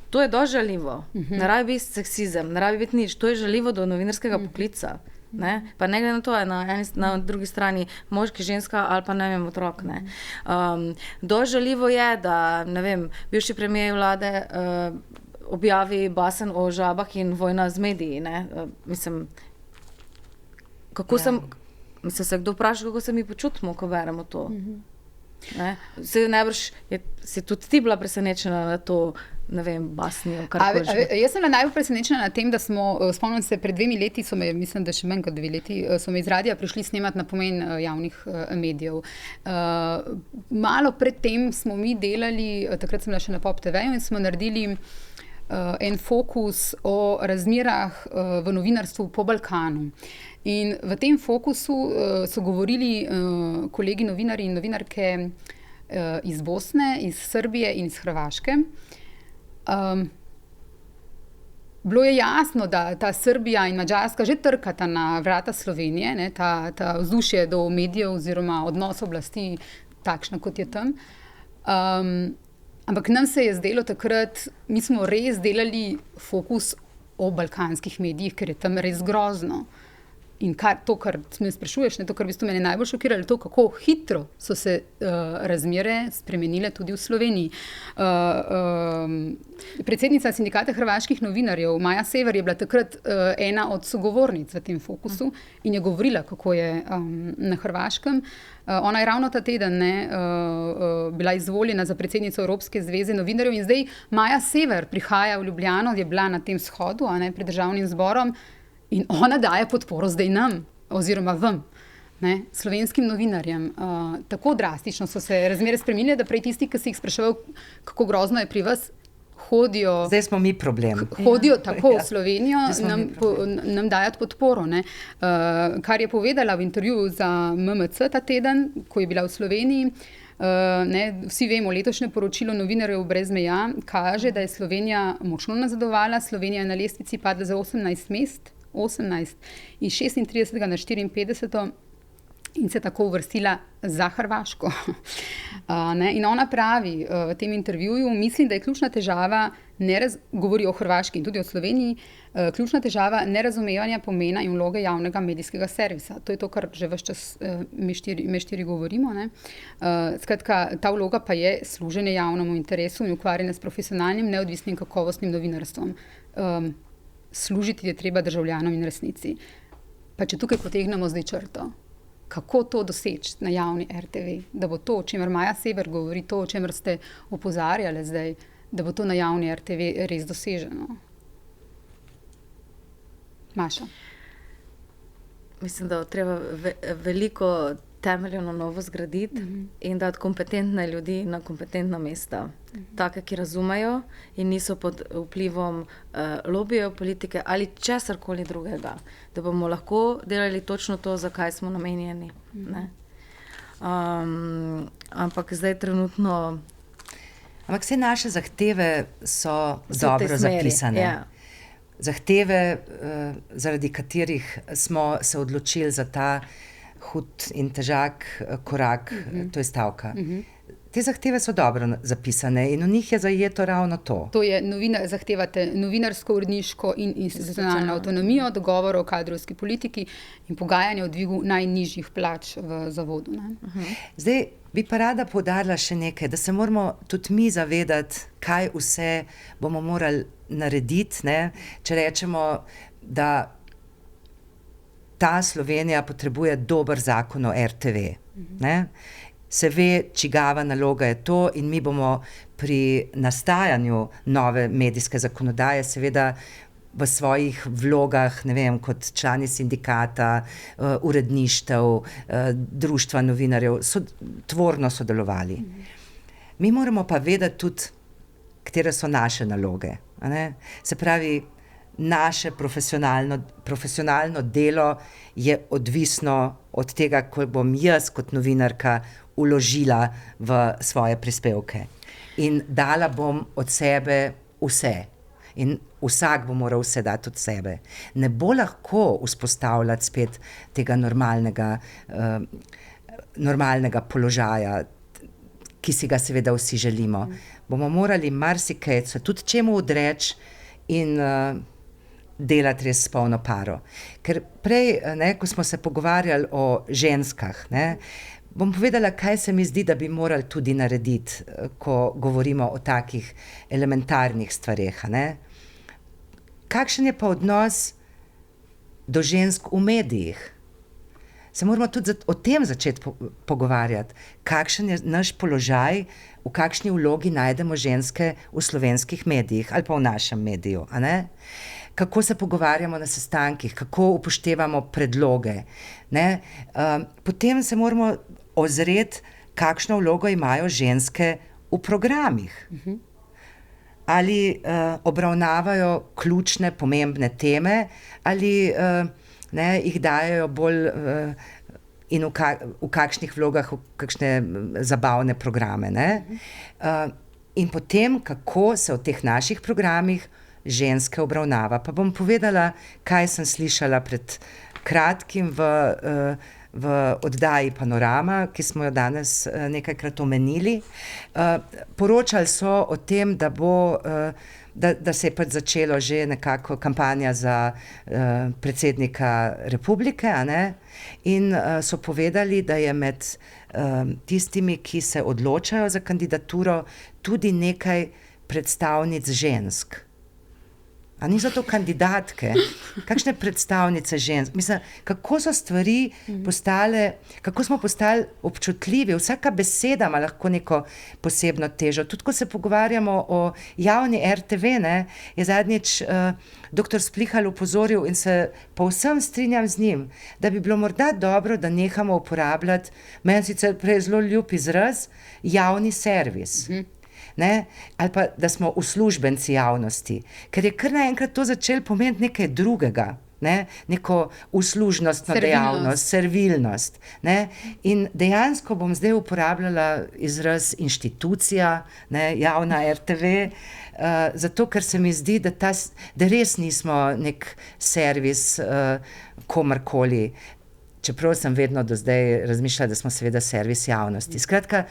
To je dosti žaljivo. Ne rabi biti seksizem, ne rabi biti nič. To je žaljivo do novinarskega poklica. Ne? Pa ne glede na to, na drugi strani moški, ženska ali pa ne vem, otrok. Ne? Dosti žaljivo je, da ne vem, bivši premier vlade objavi basen o žabah in vojna z mediji. Ne? Se kdo vpraša, kako se mi počutimo, ko beremo to. Najbrž si tudi ti bila presenečena na to, ne vem, basnijo, karkoli že. Jaz sem bila najbolj presenečena na tem, da spomnim se, pred 2 leti so me, mislim, da še manj kot 2 leti, so me iz radija prišli snemati na Pomen javnih medijev. Malo pred tem smo mi delali, takrat sem bila še na Pop TV-ju in smo naredili en fokus o razmerah v novinarstvu po Balkanu. In v tem fokusu so govorili kolegi novinarji in novinarke iz Bosne, iz Srbije in iz Hrvaške. Bilo je jasno, da ta Srbija in Madžarska že trkata na vrata Slovenije, ne, ta vzdušje do medijev oziroma odnos oblasti takšna, kot je tam. Ampak nam se je zdelo takrat, mi smo res delali fokus o balkanskih medijih, ker je tam res grozno. In to, kar me sprašuješ, to, kar v bistvu mene najbolj šokiralo, to, kako hitro so se razmere spremenile tudi v Sloveniji. Predsednica Sindikata hrvaških novinarjev, Maja Sever, je bila takrat ena od sogovornic v tem fokusu in je govorila, kako je na Hrvaškem. Ona je ravno ta teden bila izvoljena za predsednico Evropske zveze novinarjev in zdaj Maja Sever prihaja v Ljubljano, je bila na tem shodu, pred državnim zborom, in ona daje podporo zdaj nam, oziroma vam, slovenskim novinarjem. Tako drastično so se razmere spremenile, da prej tisti, ki si jih spraševal, kako grozno je pri vas, hodijo... Zdaj smo mi problem. Hodijo tako v Slovenijo, nam dajati podporo. Kar je povedala v intervjuju za MMC ta teden, ko je bila v Sloveniji, vsi vemo, letošnje poročilo novinarjev brez meja kaže, da je Slovenija močno nazadovala. Slovenija je na lestvici padla za 18 mest, 18 iz 36 na 54 in se tako uvrstila za Hrvaško. In ona pravi v tem intervjuju, mislim, da je ključna težava, govori o Hrvaški in tudi o Sloveniji, ključna težava nerazumevanja pomena in vloge javnega medijskega servisa. To je to, kar že ves čas mi štiri govorimo. Skratka, ta vloga pa je služenje javnemu interesu in ukvarjanje s profesionalnim, neodvisnim, kakovostnim novinarstvom. Služiti je treba državljanom in resnici. Pa če tukaj potegnemo zdaj črto, kako to doseči na javni RTV, da bo to, o čemer Maja Sever govori, to, o čemer ste opozarjali zdaj, da bo to na javni RTV res doseženo? Maša? Mislim, da treba veliko temeljev na novo zgraditi in dati kompetentne ljudi na kompetentna mesta. Take, ki razumejo in niso pod vplivom lobijev politike ali česarkoli drugega. Da bomo lahko delali točno to, zakaj smo namenjeni. Ampak zdaj trenutno... Ampak vse naše zahteve so dobro zapisane. Ja. Zahteve, zaradi katerih smo se odločili za ta hud in težak korak, to je stavka. Te zahteve so dobro zapisane in v njih je zajeto ravno to. To je, zahtevate novinarsko, uredniško in institucionalno avtonomijo, dogovor o kadrovski politiki in pogajanje o dvigu najnižjih plač v zavodu. Zdaj bi pa rada poudarila še nekaj, da se moramo tudi mi zavedati, kaj vse bomo morali narediti, če rečemo, da ta Slovenija potrebuje dober zakon o RTV. Se ve, čigava naloga je to in mi bomo pri nastajanju nove medijske zakonodaje seveda v svojih vlogah, kot člani sindikata, uredništev, društva novinarjev, tvorno sodelovali. Mi moramo pa vedeti tudi, katere so naše naloge. Se pravi, naše profesionalno delo je odvisno od tega, ko bom jaz kot novinarka vložila v svoje prispevke. In dala bom od sebe vse. In vsak bo moral vse dati od sebe. Ne bo lahko vzpostavljati spet tega normalnega položaja, ki si ga seveda vsi želimo. Bomo morali marsikaj, se tudi čemu odreči in delati res s polno paro. Ker prej, ko smo se pogovarjali o ženskah, bom povedala, kaj se mi zdi, da bi morali tudi narediti, ko govorimo o takih elementarnih stvareh. Kakšen je pa odnos do žensk v medijih? Se moramo tudi o tem začeti pogovarjati. Kakšen je naš položaj, v kakšni vlogi najdemo ženske v slovenskih medijih ali pa v našem mediju, Kako se pogovarjamo na sestankih, kako upoštevamo predloge. Potem se moramo ozreti, kakšno vlogo imajo ženske v programih. ali obravnavajo ključne, pomembne teme, ali jih dajejo bolj in v kakšnih vlogah, v kakšne zabavne programe. In potem, kako se v teh naših programih ženske obravnava. Pa bom povedala, kaj sem slišala pred kratkim v oddaji Panorama, ki smo jo danes nekajkrat omenili. Poročali so o tem, da se je pač začelo že nekako kampanja za predsednika republike, in so povedali, da je med tistimi, ki se odločajo za kandidaturo, tudi nekaj predstavnic žensk. A niso to kandidatke? Kakšne predstavnice žensk? Mislim, kako so stvari postale, kako smo postali občutljivi, vsaka beseda ima lahko neko posebno težo. Tudi ko se pogovarjamo o javni RTV, je zadnjič dr. Splihal upozoril in se povsem strinjam z njim, da bi bilo morda dobro, da nehamo uporabljati, meni sicer prej zelo ljub izraz, javni servis. Ali pa, da smo uslužbenci javnosti, ker je kar naenkrat to začelo pomeniti nekaj drugega, neko uslužnostno dejavnost, servilnost. In dejansko bom zdaj uporabljala izraz inštitucija, javna RTV, zato ker se mi zdi, da res nismo nek servis komorkoli. Čeprav sem vedno do zdaj razmišljala, da smo seveda servis javnosti. Skratka,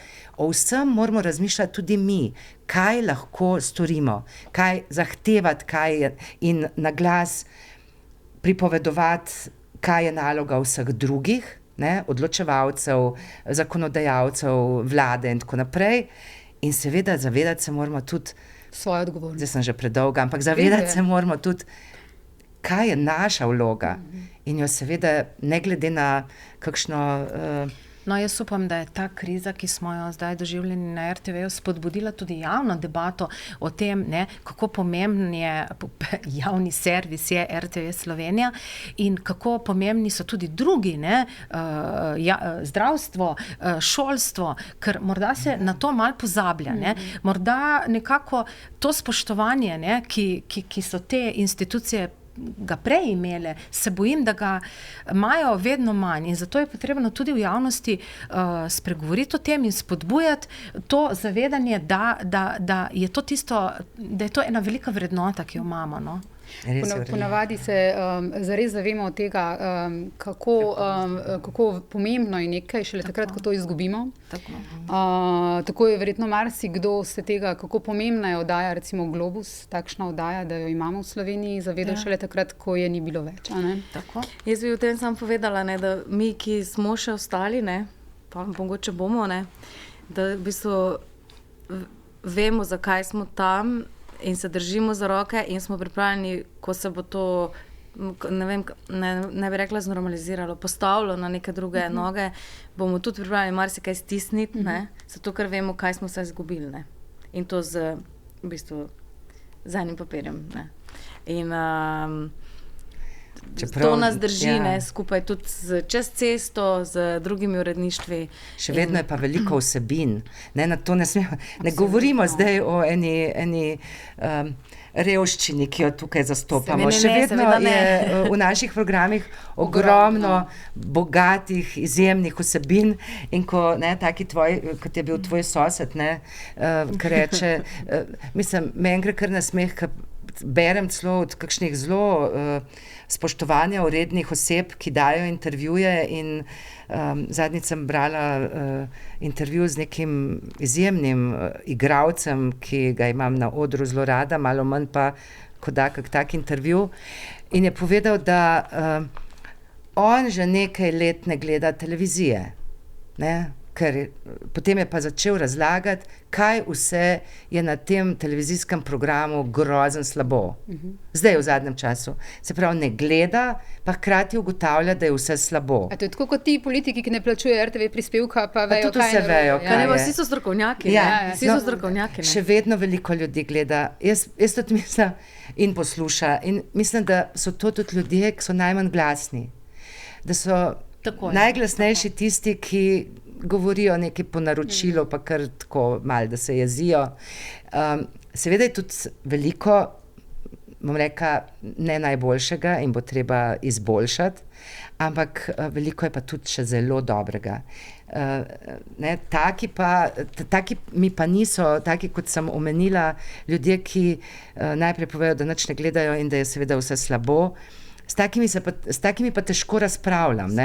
o vsem moramo razmišljati tudi mi, kaj lahko storimo, kaj zahtevati, in na glas pripovedovati, kaj je naloga vseh drugih, odločevalcev, zakonodajalcev, vlade in tako naprej. In seveda zavedati se moramo tudi svoje odgovornosti. Zdaj sem že predolga, ampak zavedati se moramo tudi, kaj je naša vloga. In jo seveda, ne glede na kakšno... No, jaz upam, da je ta kriza, ki smo jo zdaj doživljeni na RTV-ju, spodbudila tudi javno debato o tem, kako pomemben je javni servis je RTV Slovenija in kako pomembni so tudi drugi, zdravstvo, šolstvo, ker morda se na to malo pozablja. Morda nekako to spoštovanje, ki so te institucije ga prej imele, se bojim, da ga imajo vedno manj in zato je potrebno tudi v javnosti spregovoriti o tem in spodbujati to zavedanje, da je to tisto, da je to ena velika vrednota, ki jo imamo. Ponavadi se zares zavemo tega, kako pomembno je nekaj, šele takrat, ko to izgubimo. Tako je verjetno marsikdo se tega, kako pomembna je oddaja, recimo Globus, takšna oddaja, da jo imamo v Sloveniji, zavedal šele takrat, ko je ni bilo več. Jaz bi o tem sam povedala, da mi, ki smo še ostali, pa mogoče bomo, da v bistvu vemo, zakaj smo tam, in se držimo za roke in smo pripravljeni, ko se bo to, ne bi rekla znormaliziralo, postavilo na neke druge noge, bomo tudi pripravljeni marsikaj stisniti, zato ker vemo, kaj smo se izgubili. In to v bistvu z enim papirjem. In to nas drži skupaj tudi čez cesto, z drugimi uredništvi. Še vedno je pa veliko vsebin. Na to ne smemo. Ne govorimo zdaj o eni revščini, ki jo tukaj zastopamo. Še vedno je v naših programih ogromno bogatih, izjemnih vsebin in ko taki tvoj, kot je bil tvoj sosed, ki reče, mislim, me enkrat kar nasmeh, berem celo od kakšnih zelo spoštovanja urednih oseb, ki dajo intervjuje in zadnjič sem brala intervju z nekim izjemnim igralcem, ki ga imam na odru zelo rada, malo manj pa, ko da kak tak intervju, in je povedal, da on že nekaj let ne gleda televizije, ker potem je pa začel razlagati, kaj vse je na tem televizijskem programu grozno slabo. Zdaj v zadnjem času. Se pravi, ne gleda, pa hkrati ugotavlja, da je vse slabo. A to je tako kot ti politiki, ki ne plačujejo RTV prispevka, pa vejo, kaj je. Vejo, kaj je. Vsi so strokovnjaki. Vsi so strokovnjaki. Še vedno veliko ljudi gleda. Jaz tudi mislim in posluša. In mislim, da so to tudi ljudje, ki so najmanj glasni. Da so najglasnejši tisti, ki govorijo nekaj po naročilu, pa kar tako malo, da se jezijo. Seveda je tudi veliko, bom rekla, ne najboljšega in bo treba izboljšati, ampak veliko je pa tudi še zelo dobrega. Taki mi pa niso, taki kot sem omenila, ljudje, ki najprej povejo, da nič ne gledajo in da je seveda vse slabo. S takimi pa težko razpravljam.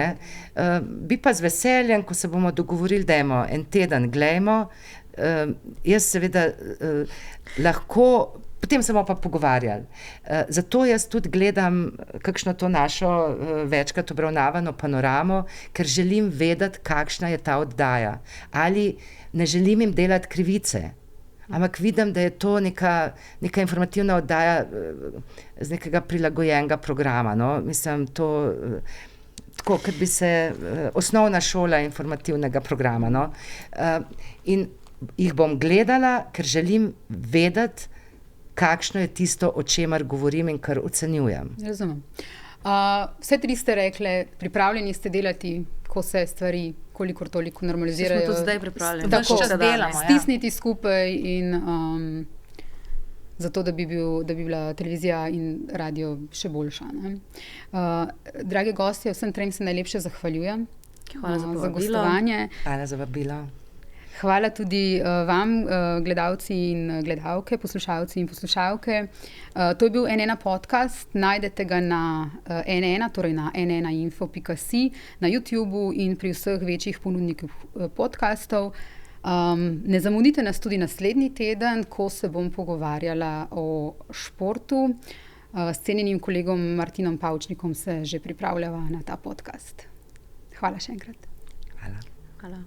Bi pa z veseljem, ko se bomo dogovorili, dajmo en teden, glejmo. Jaz seveda lahko, potem se bomo pa pogovarjali. Zato jaz tudi gledam kakšno to našo večkrat obravnavano panoramo, ker želim vedeti, kakšna je ta oddaja. Ali ne želim jim delati krivice. Ampak vidim, da je to neka informativna oddaja z nekega prilagojenega programa. No? Mislim, to tako, kot bi se osnovna šola informativnega programa. No? In jih bom gledala, ker želim vedeti, kakšno je tisto, o čemer govorim in kar ocenjujem. Razumem. Vse tri ste rekli, pripravljeni ste delati, ko se stvari kolikor toliko normalizirajo. Smo tudi zdaj pripravljeni. Tako, čas delamo, stisniti skupaj in zato, da bi bila televizija in radio še boljša. Drage gostje, vsem trem se najlepše zahvaljujem. Hvala za gostovanje. Hvala za vabilo. Hvala tudi vam, gledalci in gledalke, poslušalci in poslušalke. To je bil N1 podcast, najdete ga na N1, torej na n1info.si, na YouTubu in pri vseh večjih ponudnikih podcastov. Ne zamudite nas tudi naslednji teden, ko se bom pogovarjala o športu. S cenjenim kolegom Martinom Pavčnikom se že pripravljava na ta podcast. Hvala še enkrat. Hvala. Hvala.